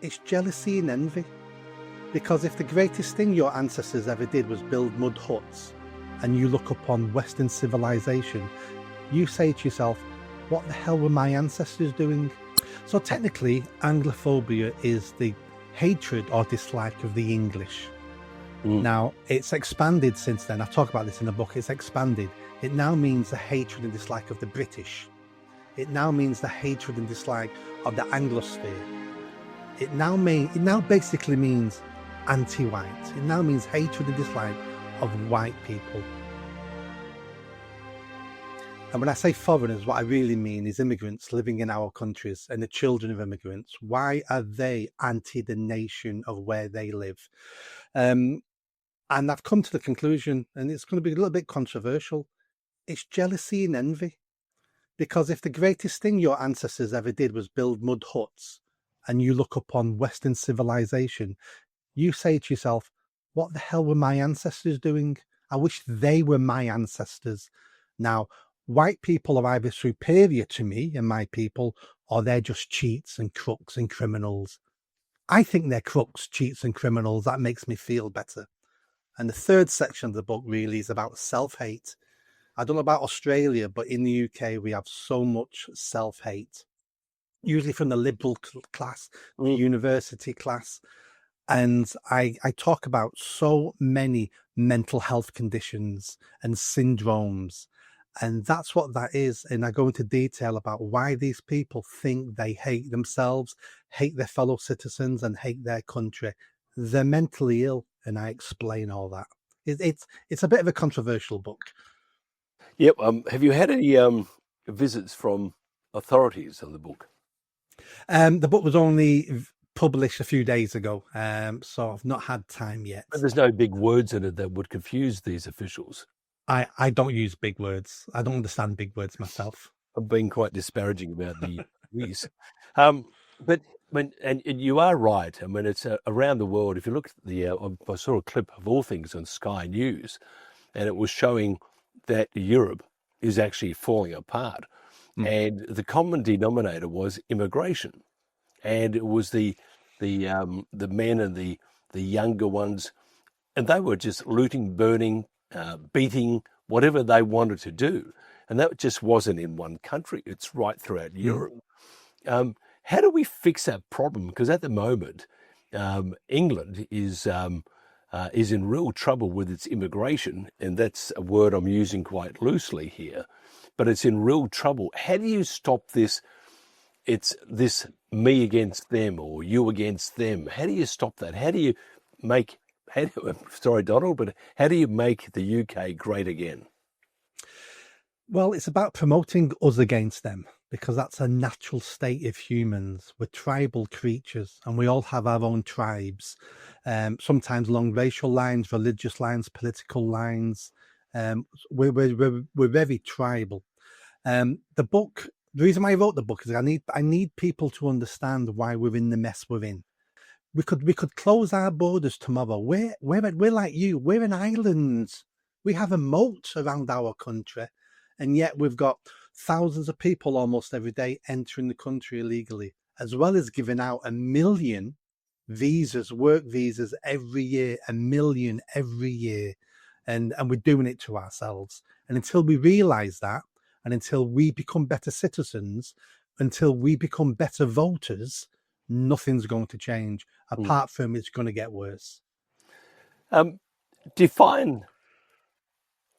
It's jealousy and envy. Because if the greatest thing your ancestors ever did was build mud huts, and you look upon Western civilization, you say to yourself, what the hell were my ancestors doing? So technically, Anglophobia is the hatred or dislike of the English. Now, it's expanded since then. I talk about this in the book. It's expanded. It now means the hatred and dislike of the British. It now means the hatred and dislike of the Anglosphere. It now basically means anti-white. It now means hatred and dislike of white people. And when I say foreigners, what I really mean is immigrants living in our countries and the children of immigrants. Why are they anti the nation of where they live? And I've come to the conclusion, and it's going to be a little bit controversial, it's jealousy and envy. Because if the greatest thing your ancestors ever did was build mud huts, and you look upon Western civilization, you say to yourself, what the hell were my ancestors doing? I wish they were my ancestors. Now, white people are either superior to me and my people, or they're just cheats and crooks and criminals. I think they're crooks, cheats and criminals. That makes me feel better. And the third section of the book really is about self-hate. I don't know about Australia, but in the UK, we have so much self-hate, usually from the liberal class, the university class. And I talk about so many mental health conditions and syndromes. And that's what that is. And I go into detail about why these people think they hate themselves, hate their fellow citizens, and hate their country. They're mentally ill. And I explain all that. It's a bit of a controversial book. Yep. Have you had any visits from authorities on the book? The book was only published a few days ago, so I've not had time yet. But there's no big words in it that would confuse these officials. I don't use big words. I don't understand big words myself. I'm being quite disparaging about the use. But and you are right. I mean, it's around the world. If you look at I saw a clip of all things on Sky News, and it was showing that Europe is actually falling apart. And the common denominator was immigration. And it was the men and the younger ones, and they were just looting, burning, beating, whatever they wanted to do. And that just wasn't in one country. It's right throughout Europe. How do we fix that problem? Because at the moment, England is in real trouble with its immigration, and that's a word I'm using quite loosely here, but it's in real trouble. How do you stop this? It's this me against them or you against them. How do you stop that? How do you make, sorry, Donald, but how do you make the UK great again? Well, it's about promoting us against them, because that's a natural state of humans. We're tribal creatures, and we all have our own tribes, sometimes along racial lines, religious lines, political lines. We're very tribal. The reason why I wrote the book is I need people to understand why we're in the mess we're in. We could close our borders tomorrow. We're like you. We're an island. We have a moat around our country, and yet we've got thousands of people almost every day entering the country illegally, as well as giving out 1 million visas, work visas every year, 1 million every year, and we're doing it to ourselves. And until we realise that, and until we become better citizens, until we become better voters, nothing's going to change. Apart from it's going to get worse. Define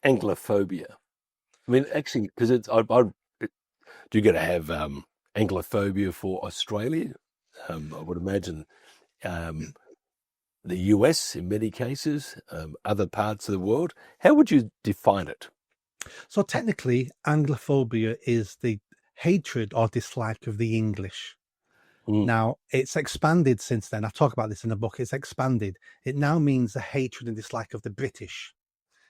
Anglophobia. I mean, actually, because do you got to have Anglophobia for Australia? I would imagine the US in many cases, other parts of the world. How would you define it? So technically, Anglophobia is the hatred or dislike of the English. Now, it's expanded since then. I talk about this in the book. It's expanded. It now means the hatred and dislike of the British.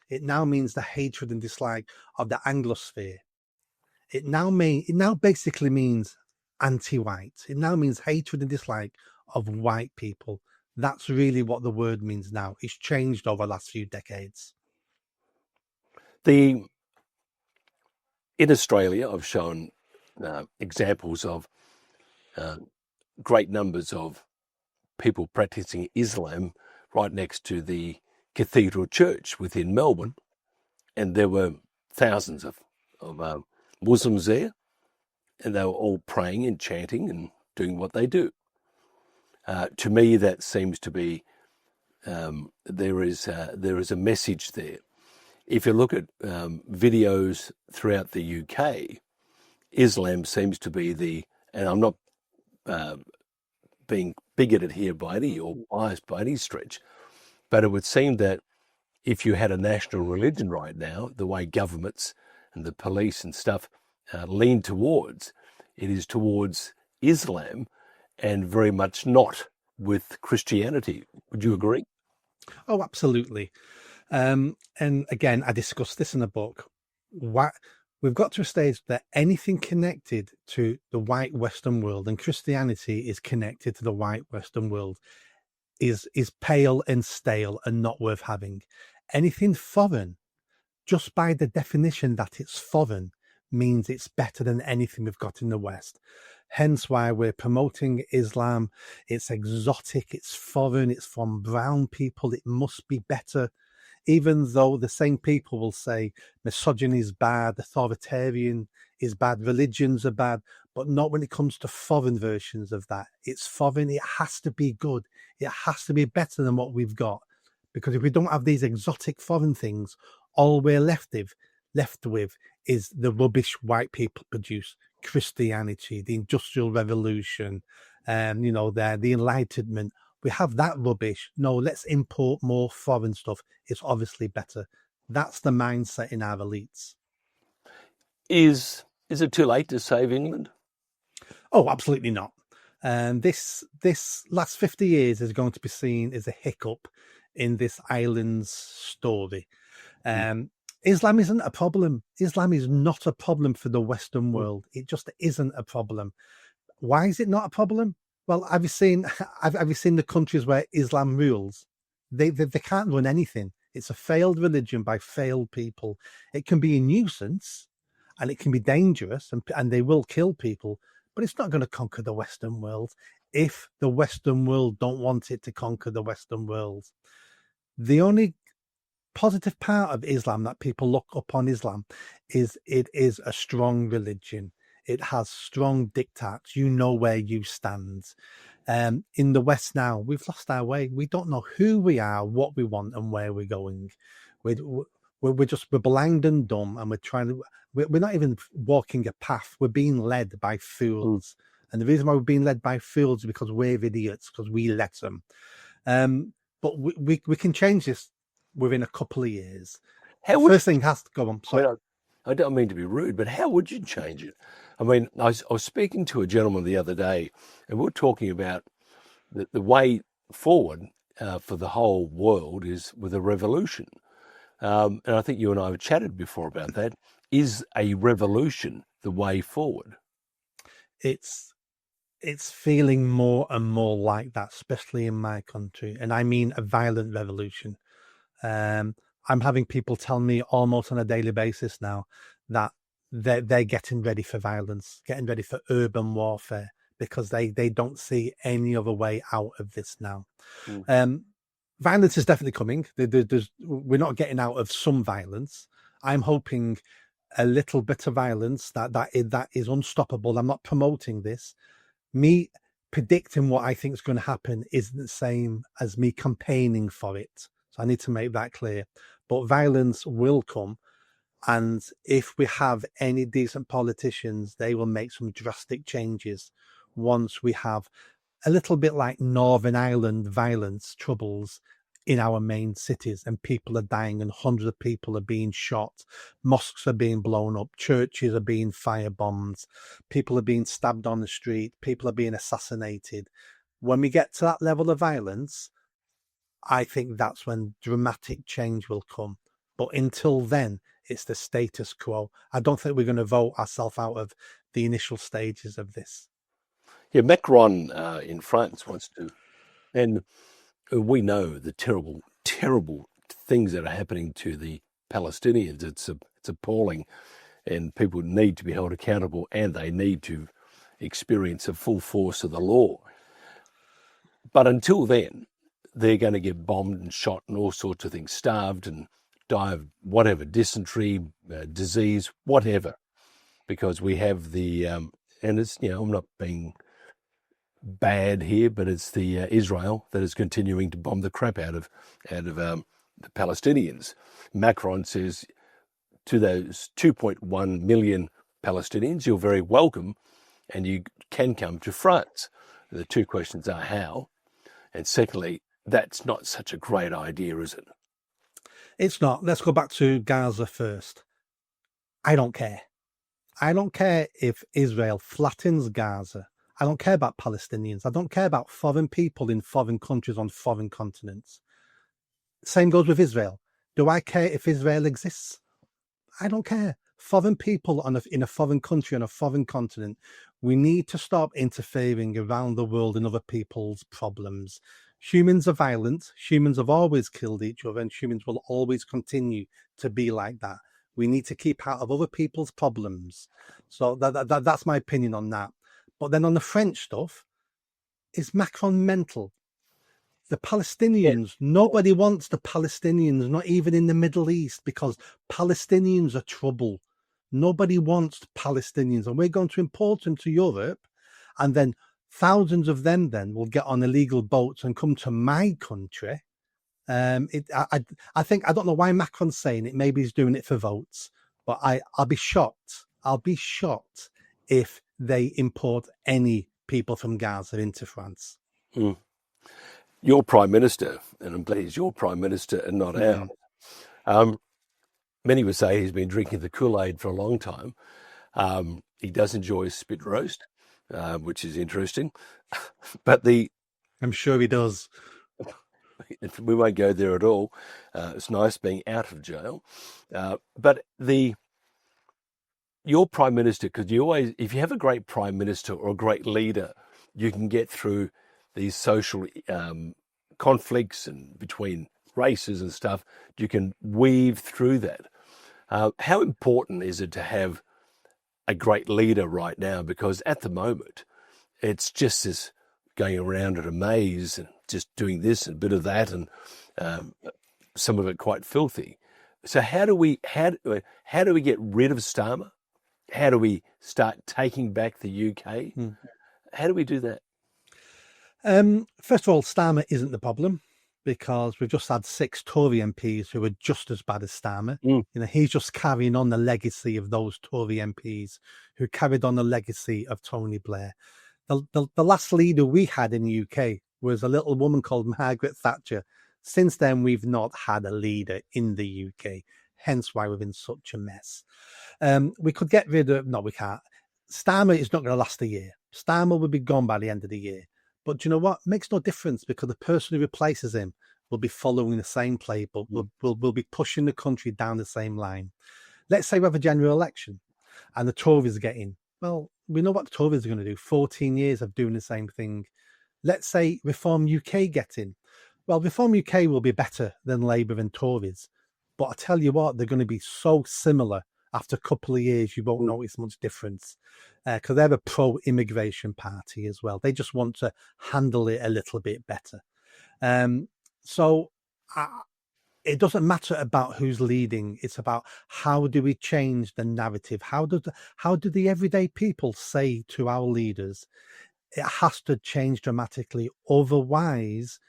It now means the hatred and dislike of the Anglosphere. It now basically means anti-white. It now means hatred and dislike of white people. That's really what the word means now. It's changed over the last few decades. In Australia, I've shown examples of great numbers of people practicing Islam right next to the cathedral church within Melbourne, and there were thousands of Muslims there, and they were all praying and chanting and doing what they do. To me, that seems to be there is a message there. If you look at videos throughout the UK, Islam seems to be and I'm not being bigoted here by any or biased by any stretch, but it would seem that if you had a national religion right now, the way governments and the police and stuff lean towards, it is towards Islam and very much not with Christianity. Would you agree? Oh, absolutely. And again, I discussed this in the book. We've got to a stage that anything connected to the white Western world, and Christianity is connected to the white Western world, is pale and stale and not worth having. Anything foreign, just by the definition that it's foreign, means it's better than anything we've got in the West. Hence why we're promoting Islam. It's exotic, it's foreign, it's from brown people, it must be better. Even though the same people will say misogyny is bad, authoritarian is bad, religions are bad, but not when it comes to foreign versions of that. It's foreign, it has to be good. It has to be better than what we've got. Because if we don't have these exotic foreign things, all we're left with is the rubbish white people produce. Christianity, the Industrial Revolution, the Enlightenment. We have that rubbish. No, let's import more foreign stuff. It's obviously better. That's the mindset in our elites. Is it too late to save England? Oh, absolutely not. This last 50 years is going to be seen as a hiccup in this island's story. Islam isn't a problem. Islam is not a problem for the Western world. It just isn't a problem. Why is it not a problem? Well, have you seen the countries where Islam rules? They can't run anything. It's a failed religion by failed people. It can be a nuisance and it can be dangerous and they will kill people, but it's not going to conquer the Western world if the Western world don't want it to conquer the Western world. The only positive part of Islam that people look upon Islam is it is a strong religion. It has strong diktats. You know where you stand. In the West now, we've lost our way. We don't know who we are, what we want, and where we're going. We're blind and dumb, and we're not even walking a path. We're being led by fools. And the reason why we're being led by fools is because we're idiots, because we let them. But we can change this within a couple of years. First thing has to go on. Sorry. I don't mean to be rude, but how would you change it? I mean, I was speaking to a gentleman the other day, and we were talking about the way forward for the whole world is with a revolution. And I think you and I have chatted before about that. Is a revolution the way forward? It's feeling more and more like that, especially in my country. And I mean a violent revolution. I'm having people tell me almost on a daily basis now that they're getting ready for violence, getting ready for urban warfare, because they don't see any other way out of this now. Violence is definitely coming. We're not getting out of some violence. I'm hoping a little bit of violence that is unstoppable. I'm not promoting this. Me predicting what I think is going to happen isn't the same as me campaigning for it. So I need to make that clear. But violence will come. And if we have any decent politicians, they will make some drastic changes once we have a little bit like Northern Ireland violence troubles in our main cities, and people are dying and hundreds of people are being shot. Mosques are being blown up. Churches are being firebombed. People are being stabbed on the street. People are being assassinated. When we get to that level of violence, I think that's when dramatic change will come. But until then, it's the status quo. I don't think we're going to vote ourselves out of the initial stages of this. Yeah, Macron in France wants to, and we know the terrible, terrible things that are happening to the Palestinians. It's appalling, and people need to be held accountable, and they need to experience the full force of the law. But until then, they're going to get bombed and shot and all sorts of things, starved and die of whatever, dysentery, disease, whatever, because we have the, and it's, I'm not being bad here, but it's the Israel that is continuing to bomb the crap out of the Palestinians. Macron says to those 2.1 million Palestinians, you're very welcome and you can come to France. The two questions are how, and secondly, that's not such a great idea, is it? It's not. Let's go back to Gaza first. I don't care. I don't care if Israel flattens Gaza. I don't care about Palestinians. I don't care about foreign people in foreign countries on foreign continents. Same goes with Israel. Do I care if Israel exists? I don't care. Foreign people in a foreign country, on a foreign continent, we need to stop interfering around the world in other people's problems. Humans are violent. Humans have always killed each other, and humans will always continue to be like that. We need to keep out of other people's problems. So that's my opinion on that. But then on the French stuff, is Macron mental? The Palestinians, nobody wants the Palestinians, not even in the Middle East, because Palestinians are trouble. Nobody wants Palestinians, and we're going to import them to Europe, and then thousands of them then will get on illegal boats and come to my country. I think, I don't know why Macron's saying it. Maybe he's doing it for votes, but I'll be shocked. I'll be shocked if they import any people from Gaza into France. Mm. Your Prime Minister, and I'm glad he's your Prime Minister and not ours. Many would say he's been drinking the Kool-Aid for a long time. He does enjoy spit roast, which is interesting. But I'm sure he does. We won't go there at all. It's nice being out of jail. But your Prime Minister, because if you have a great Prime Minister or a great leader, you can get through these social conflicts and between races and stuff. You can weave through that. How important is it to have a great leader right now? Because at the moment, it's just this going around at a maze and just doing this and a bit of that, and some of it quite filthy. So how do we get rid of Starmer? How do we start taking back the UK? How do we do that? First of all, Starmer isn't the problem, because we've just had 6 Tory MPs who are just as bad as Starmer. He's just carrying on the legacy of those Tory MPs who carried on the legacy of Tony Blair. The last leader we had in the UK was a little woman called Margaret Thatcher. Since then, we've not had a leader in the UK, hence why we're in such a mess. We could get rid of... No, we can't. Starmer is not going to last a year. Starmer will be gone by the end of the year. But do you know what? It makes no difference, because the person who replaces him will be following the same playbook, will be pushing the country down the same line. Let's say we have a general election and the Tories get in. Well, we know what the Tories are going to do. 14 years of doing the same thing. Let's say Reform UK get in. Well, Reform UK will be better than Labour and Tories. But I tell you what, they're going to be so similar. After a couple of years, you won't notice much difference, because they're a pro-immigration party as well. They just want to handle it a little bit better. So it doesn't matter about who's leading. It's about how do we change the narrative? How do the everyday people say to our leaders, it has to change dramatically. Otherwise,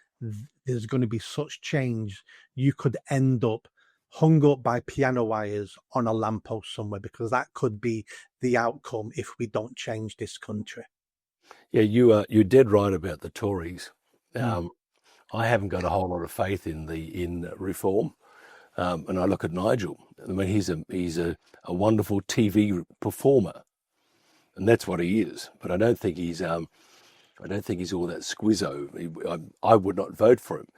there's going to be such change. You could end up hung up by piano wires on a lamppost somewhere, because that could be the outcome if we don't change this country. Yeah, you're dead right about the Tories. I haven't got a whole lot of faith in reform, and I look at Nigel. I mean, he's a wonderful TV performer, and that's what he is. But I don't think he's all that squizzo. I would not vote for him.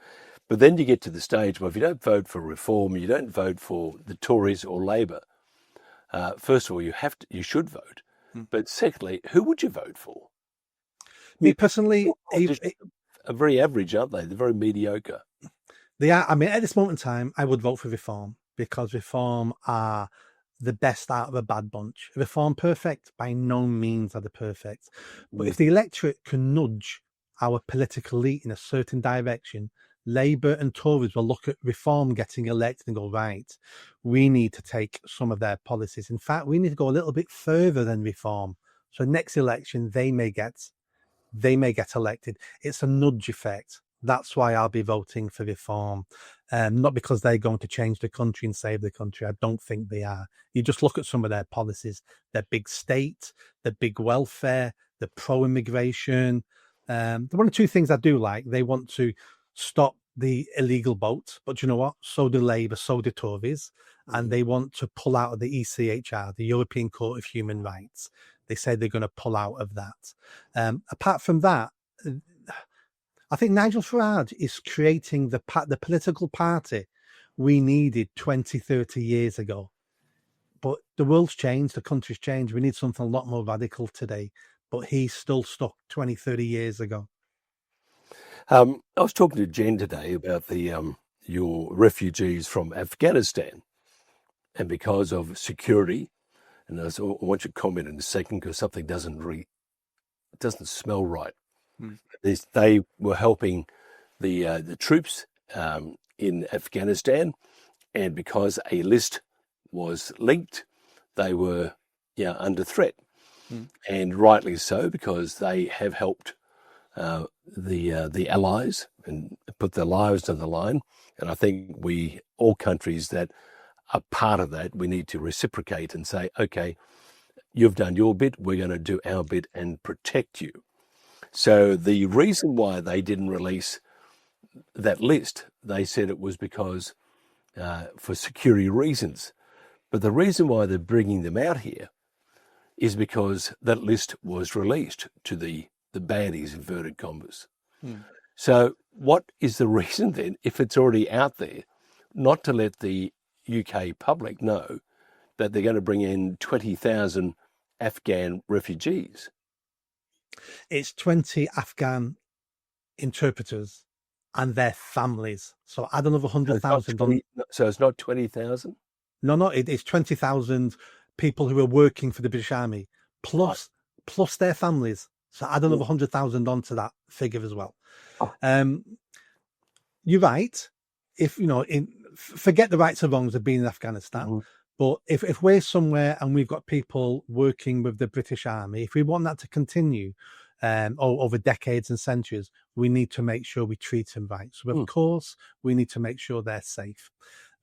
But then you get to the stage where if you don't vote for reform, you don't vote for the Tories or Labour. First of all, you should vote. But secondly, who would you vote for? Me personally, are very average, aren't they? They're very mediocre. They are. I mean, at this moment in time, I would vote for Reform, because Reform are the best out of a bad bunch. Reform perfect? By no means are they perfect. But if the electorate can nudge our political elite in a certain direction, Labour and Tories will look at Reform getting elected and go, right, we need to take some of their policies. In fact, we need to go a little bit further than Reform. So next election, they may get elected. It's a nudge effect. That's why I'll be voting for Reform. Not because they're going to change the country and save the country. I don't think they are. You just look at some of their policies. They're big state, they're big welfare, they're pro-immigration. The one or two things I do like, they want to stop the illegal boat. But you know what? So do Labour, so do Tories. And they want to pull out of the ECHR, the European Court of Human Rights. They say they're going to pull out of that. Apart from that, I think Nigel Farage is creating the political party we needed 20, 30 years ago. But the world's changed, the country's changed. We need something a lot more radical today. But he's still stuck 20, 30 years ago. I was talking to Jen today about your refugees from Afghanistan. And because of security, and I want you to comment in a second because something doesn't smell right. They were helping the troops in Afghanistan, and because a list was leaked, they were under threat, and rightly so, because they have helped the allies and put their lives on the line. And I think all countries that are part of that, we need to reciprocate and say, okay, you've done your bit, we're going to do our bit and protect you. So the reason why they didn't release that list, they said it was because for security reasons. But the reason why they're bringing them out here is because that list was released to the baddies, inverted commas. So what is the reason then, if it's already out there, not to let the UK public know that they're going to bring in 20,000 Afghan refugees? It's 20 Afghan interpreters and their families. So add another 100,000 on. So it's not 20,000? No, it's 20,000 people who are working for the British Army, plus their families. So add another 100,000 onto that figure as well. You're right. If forget the rights and wrongs of being in Afghanistan, but if we're somewhere and we've got people working with the British Army, if we want that to continue over decades and centuries, we need to make sure we treat them right. So of course, we need to make sure they're safe.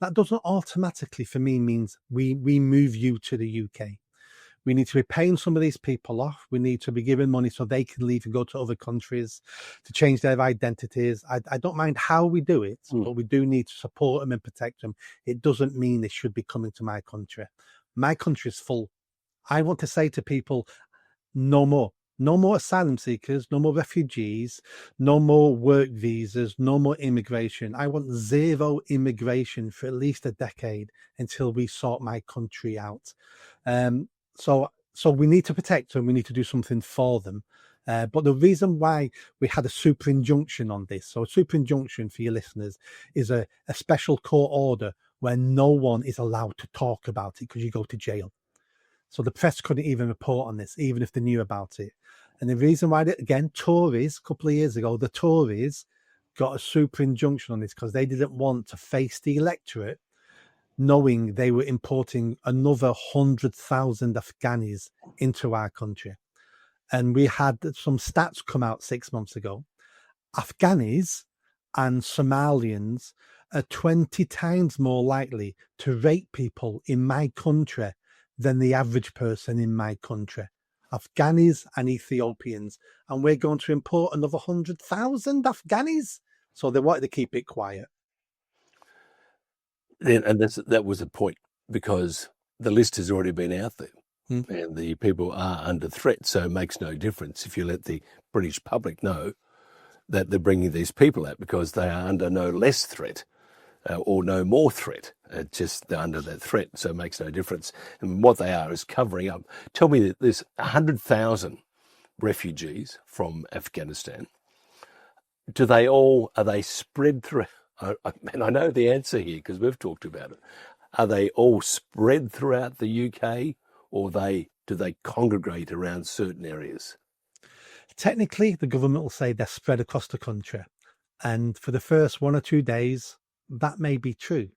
That doesn't automatically, for me, means we move you to the UK. We need to be paying some of these people off. We need to be giving money so they can leave and go to other countries to change their identities. I don't mind how we do it, but we do need to support them and protect them. It doesn't mean they should be coming to my country. My country is full. I want to say to people, no more. No more asylum seekers, no more refugees, no more work visas, no more immigration. I want zero immigration for at least a decade until we sort my country out. So we need to protect them. We need to do something for them. But the reason why we had a super injunction on this, so a super injunction for your listeners, is a special court order where no one is allowed to talk about it because you go to jail. So the press couldn't even report on this, even if they knew about it. And the reason why, again, Tories, a couple of years ago, the Tories got a super injunction on this because they didn't want to face the electorate knowing they were importing another 100,000 Afghanis into our country. And we had some stats come out 6 months ago. Afghanis and Somalians are 20 times more likely to rape people in my country than the average person in my country. Afghanis and Ethiopians. And we're going to import another 100,000 Afghanis. So they wanted to keep it quiet. And that was the point, because the list has already been out there and the people are under threat. So it makes no difference if you let the British public know that they're bringing these people out, because they are under no less threat or no more threat. It's just they're under that threat. So it makes no difference. And what they are is covering up. Tell me that there's 100,000 refugees from Afghanistan. Are they spread through? And I know the answer here because we've talked about it. Are they all spread throughout the UK, or do they congregate around certain areas? Technically, the government will say they're spread across the country. And for the first 1 or 2 days, that may be true.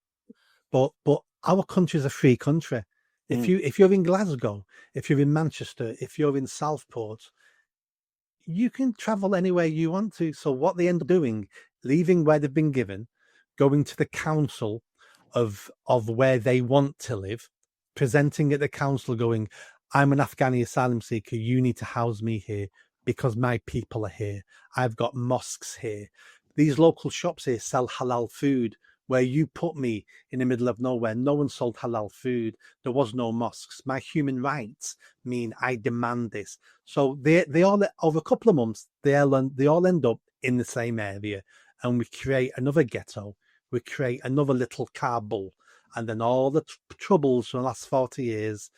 But our country is a free country. If Mm. you're in Glasgow, if you're in Manchester, if you're in Southport, you can travel anywhere you want to. So what they end up doing, leaving where they've been given, going to the council of where they want to live, presenting at the council, going, I'm an Afghani asylum seeker. You need to house me here because my people are here. I've got mosques here. These local shops here sell halal food. Where you put me in the middle of nowhere, no one sold halal food. There was no mosques. My human rights mean I demand this. So they all, over a couple of months, they all end up in the same area, and we create another ghetto. We create another little Kabul, and then all the troubles from the last 40 years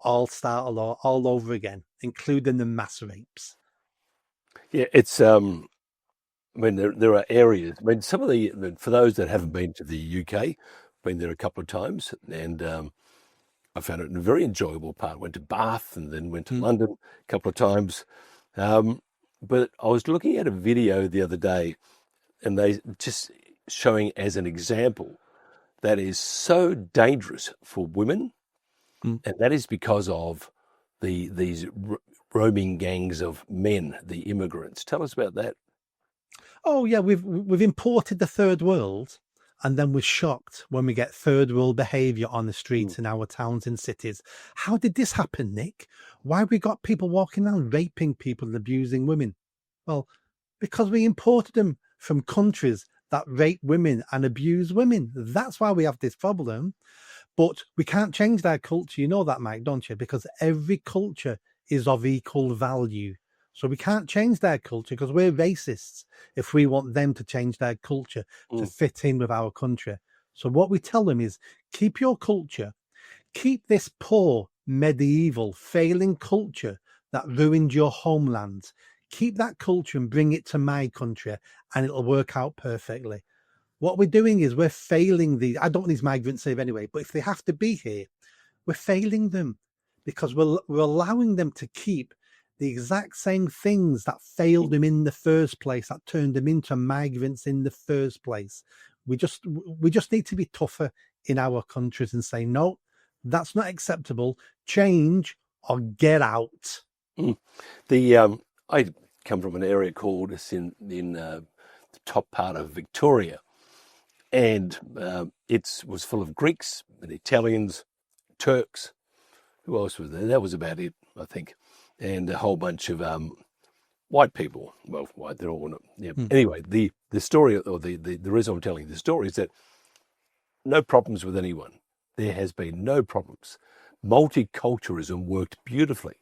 all start all over again, including the mass rapes. Yeah, it's I mean, there are areas. I mean, some of the for those that haven't been to the UK, been there a couple of times, and I found it a very enjoyable part. Went to Bath and then went to Mm, London a couple of times. Um, but I was looking at a video the other day, and they just showing as an example that is so dangerous for women, mm. and that is because of these roaming gangs of men, the immigrants. Tell us about that. Oh yeah, we've imported the third world, and then we're shocked when we get third world behaviour on the Mm, streets in our towns and cities. How did this happen, Nick? Why have we got people walking around raping people and abusing women? Well, because we imported them from countries that rape women and abuse women. That's why we have this problem. But we can't change their culture. You know that, Mike, don't you? Because every culture is of equal value. So we can't change their culture because we're racists if we want them to change their culture to mm, fit in with our country. So what we tell them is keep your culture, keep this poor, medieval, failing culture that ruined your homeland. Keep that culture and bring it to my country, and it'll work out perfectly. What we're doing is we're failing these. I don't want these migrants here anyway, but if they have to be here, we're failing them because we're allowing them to keep the exact same things that failed them in the first place, that turned them into migrants in the first place. We just need to be tougher in our countries and say, no, that's not acceptable. Change or get out. mm. I come from an area called it's in the top part of Victoria, and it was full of Greeks and Italians, Turks. Who else was there? That was about it, I think, and a whole bunch of white people. Well, white, they're all. Yeah. Hmm. Anyway, the story, or the reason I'm telling the story is that no problems with anyone. There has been no problems. Multiculturalism worked beautifully.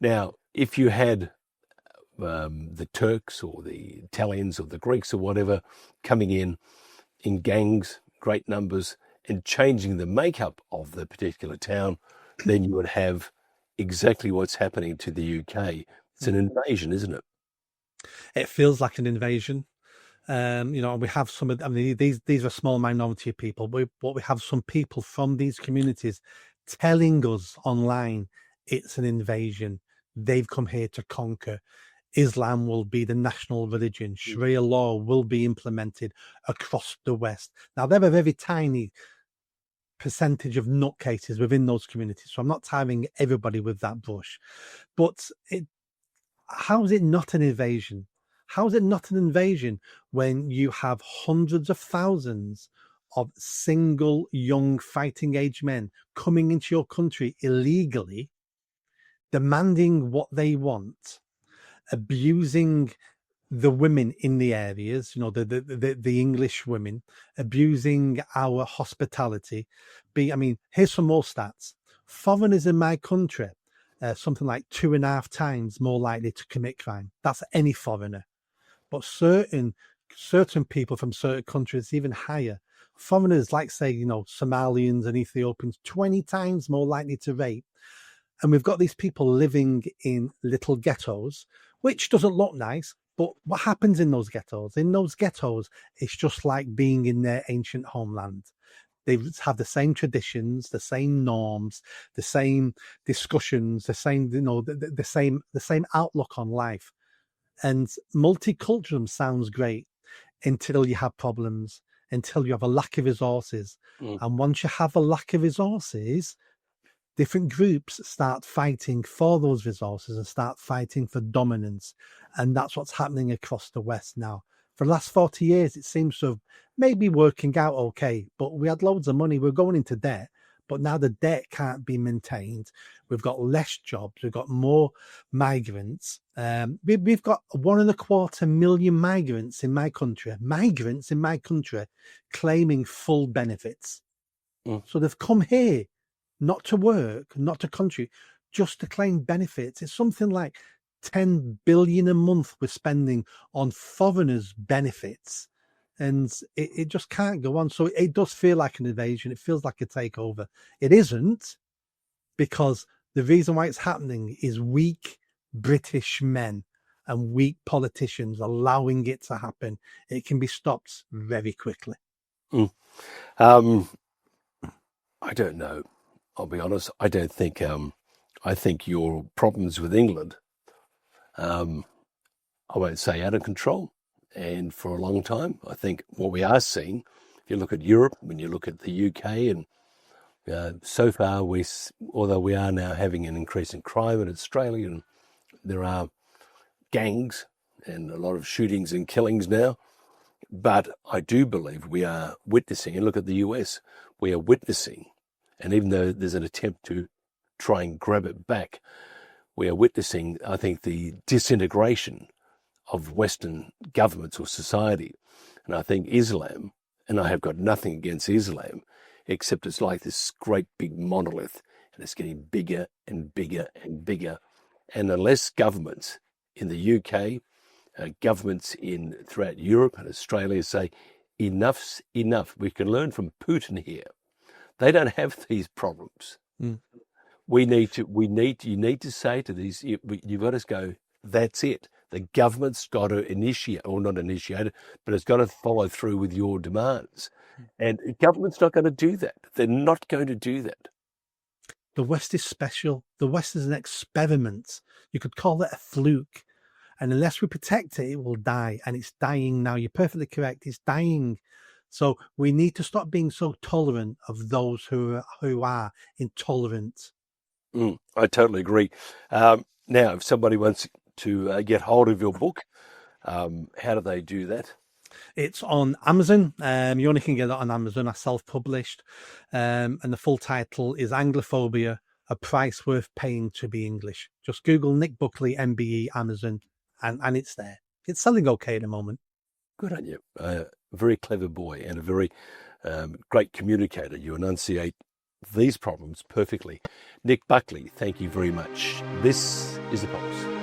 Now, if you had the Turks or the Italians or the Greeks or whatever coming in gangs, great numbers, and changing the makeup of the particular town, then you would have exactly what's happening to the UK. It's an invasion, isn't it? It feels like an invasion. We have some of, I mean, these are a small minority of people, but we have some people from these communities telling us online it's an invasion. They've come here to conquer. Islam will be the national religion. Mm, Sharia law will be implemented across the West. Now, they're a very tiny percentage of nutcases within those communities, so I'm not tarring everybody with that brush. But how is it not an invasion? How is it not an invasion when you have hundreds of thousands of single young fighting age men coming into your country illegally, demanding what they want, abusing the women in the areas, the English women, abusing our hospitality. Here's some more stats. Foreigners in my country, something like 2.5 times more likely to commit crime. That's any foreigner. But certain people from certain countries even higher. Foreigners, like say, Somalians and Ethiopians, 20 times more likely to rape. And we've got these people living in little ghettos, which doesn't look nice. But what happens in those ghettos? In those ghettos, it's just like being in their ancient homeland. They have the same traditions, the same norms, the same discussions, the same, the same outlook on life. And multiculturalism sounds great until you have problems, until you have a lack of resources. And once you have a lack of resources, different groups start fighting for those resources and start fighting for dominance. And that's what's happening across the West now. For the last 40 years, it seems to have maybe working out okay, but we had loads of money. We're going into debt, but now the debt can't be maintained. We've got less jobs. We've got more migrants. We've got 1.25 million migrants in my country, claiming full benefits. So they've come here not to work, not to contribute, just to claim benefits. It's something like 10 billion a month we're spending on foreigners' benefits. And it just can't go on. So it does feel like an invasion. It feels like a takeover. It isn't, because the reason why it's happening is weak British men and weak politicians allowing it to happen. It can be stopped very quickly. I don't know. I'll be honest. I don't think. I think your problems with England, I won't say out of control, and for a long time. I think what we are seeing, if you look at Europe, when you look at the UK, and so far, although we are now having an increase in crime in Australia, and there are gangs and a lot of shootings and killings now, but I do believe we are witnessing, and look at the US, we are witnessing, and even though there's an attempt to try and grab it back, we are witnessing, I think, the disintegration of Western governments or society. And I think Islam, and I have got nothing against Islam, except it's like this great big monolith, and it's getting bigger and bigger and bigger. And unless governments in the UK, governments throughout Europe and Australia say, enough's enough. We can learn from Putin here. They don't have these problems. You need to say to these, you've got to go, that's it. The government's got to initiate, or not initiate it, but it's got to follow through with your demands. And the government's not going to do that. They're not going to do that. The West is special. The West is an experiment. You could call it a fluke. And unless we protect it, it will die. And it's dying now. You're perfectly correct. It's dying. So we need to stop being so tolerant of those who are intolerant. I totally agree. Now, if somebody wants to get hold of your book, how do they do that? It's on Amazon. You only can get it on Amazon. I self-published. And the full title is Anglophobia, A Price Worth Paying to Be English. Just Google Nick Buckley, MBE, Amazon, and it's there. It's selling okay at the moment. Good on you. A very clever boy and a very great communicator. You enunciate these problems perfectly. Nick Buckley, thank you very much. This is The Pulse.